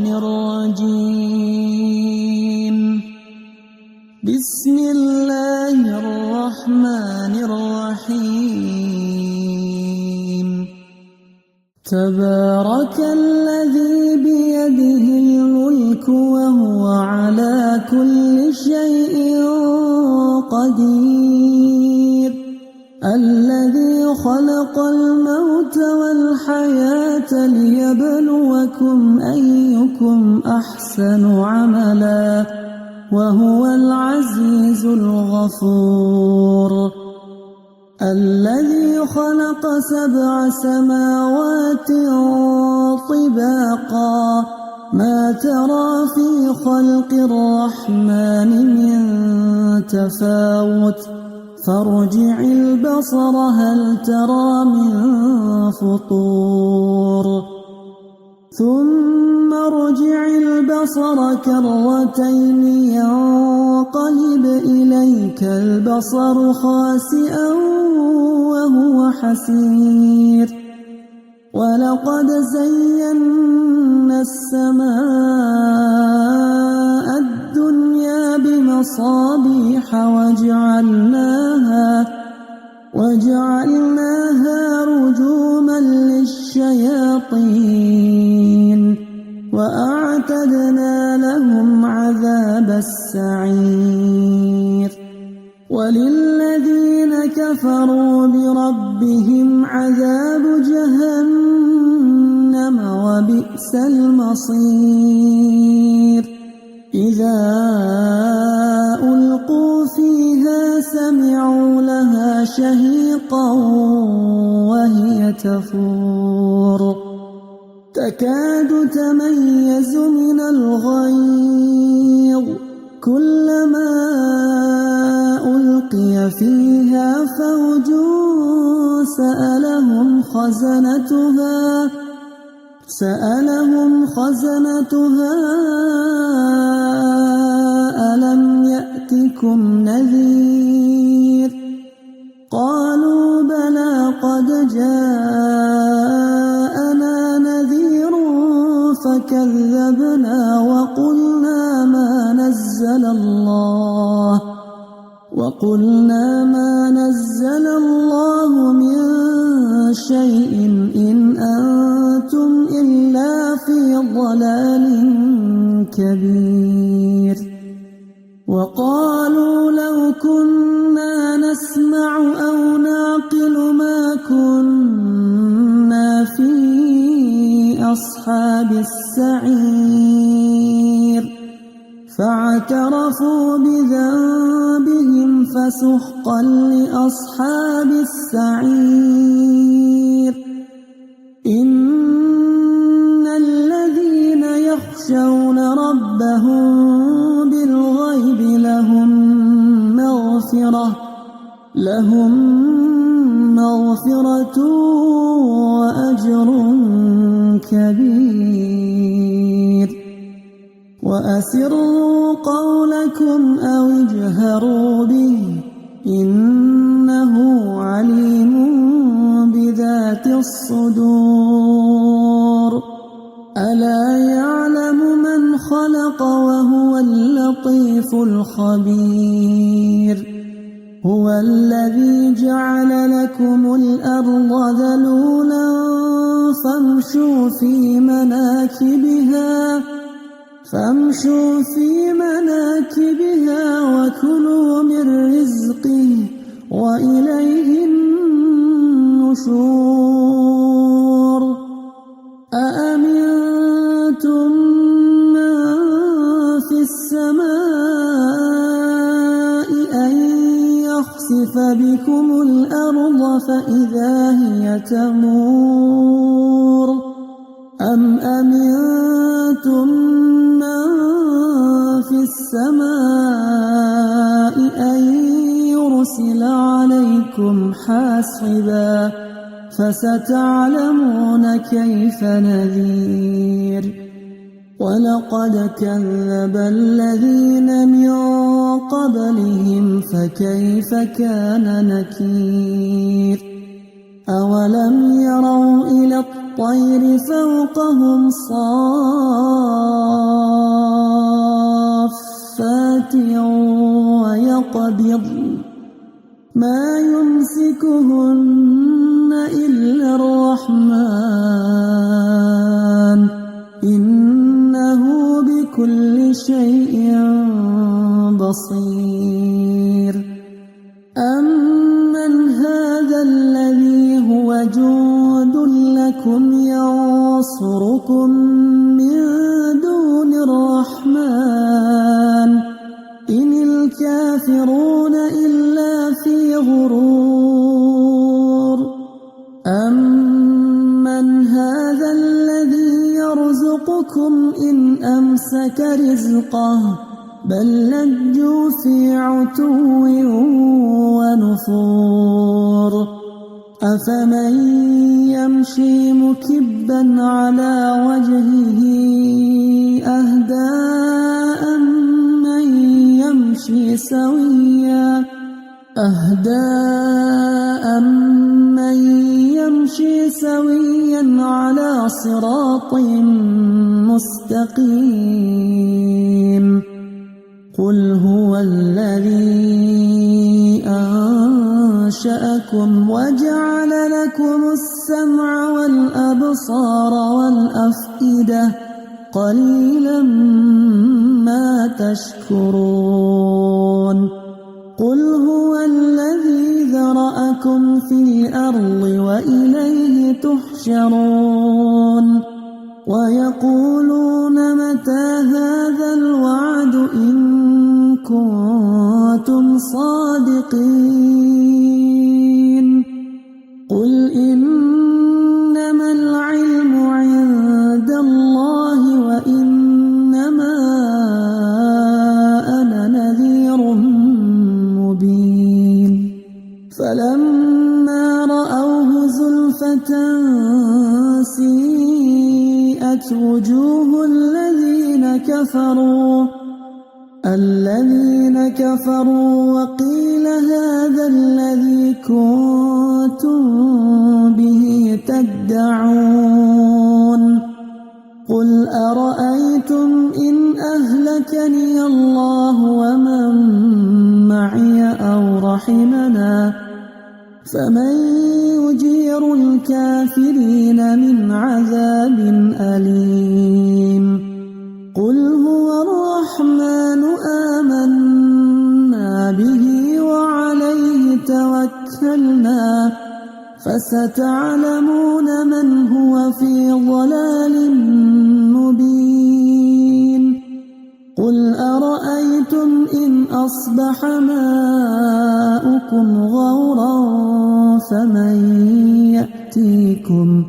الشيطان الرجيم. بسم الله الرحمن الرحيم. تبارك الذي بيده الملك وهو على كل شيء قدير. الذي خلق الموت والحياة ليبلوكم أيكم أحسن عملا وهو العزيز الغفور. الذي خلق 7 سماوات طباقا ما ترى في خلق الرحمن من تفاوت فارجع البصر هل ترى من فطور ثم ارجع البصر كرتين ينقلب إليك البصر خاسئا وهو حسير. ولقد زينا السماء الدنيا بمصابيح وجعلناها رجوما للشياطين وأعتدنا لهم عذاب السعير. وللذين كفروا بربهم عذاب جهنم وبئس المصير. إذا ألقوا فيها سمعوا لها شهيقا وهي تفور تكاد تميز من الغيظ كلما ألقي فيها فوج سألهم خزنتها ألم يأتكم نذير قالوا بلى قد جاءنا نذير فكذبنا وقلنا ما نزل الله من شيء إن أنتم إلا في ضلال كبير. وقالوا لو كنا نسمع أو نعقل ما كنا في أصحاب السعير فاعترفوا بذنبهم فسحقا لأصحاب السعير. إن الذين يخشون ربهم بالغيب لهم مغفرة وأجر كبير. وأسروا قولكم أو اجهروا به إنه عليم بذات الصدور. ألا يعلم من خلق وهو اللطيف الخبير. هو الذي جعل لكم الأرض ذلولا فامشوا في مناكبها وكلوا من رزقه وإليه النشور. أأمنتم من في السماء أن يخسف بكم الأرض فإذا هي تمور أم أمنتم من في السماء أن يرسل عليكم حاصبا فستعلمون كيف نذير. ولقد كذب الذين من قبلهم فكيف كان نكير. أولم يروا إلى الطير فوقهم صافات يمسهن إلا الرحمن إنه بكل شيء بصير أمن هذا الذي هو جند لكم ينصركم من دون الرحمن إن الكافرون إلا في غرور أمن هذا الذي يرزقكم إن أمسك رزقه بل لجوا في عتو ونفور أفمن يمشي مكبا على وجهه أهدى أمن يمشي سويا على صراط مستقيم قل هو الذي أنشأكم وجعل لكم السمع والأبصار والأفئدة قليلا ما تشكرون قل هو الذي ذرأكم في الأرض وإليه تحشرون ويقولون متى هذا الوعد إن كنتم صادقين قل إنما العلم عند الله وإنما أنا نذير مبين فلما رأوه زلفة سيئت وجوه الذين كفروا وقيل هذا الذي كنتم به تدعون قل أرأيتم إن أهلكني الله ومن معي أو رحمنا فمن يجير الكافرين من عذاب أليم قل هو الرحمن آمنا به وعليه توكلنا فستعلمون من هو في ضلال مبين قل أرأيتم إن أصبح ماؤكم غورا فمن يأتيكم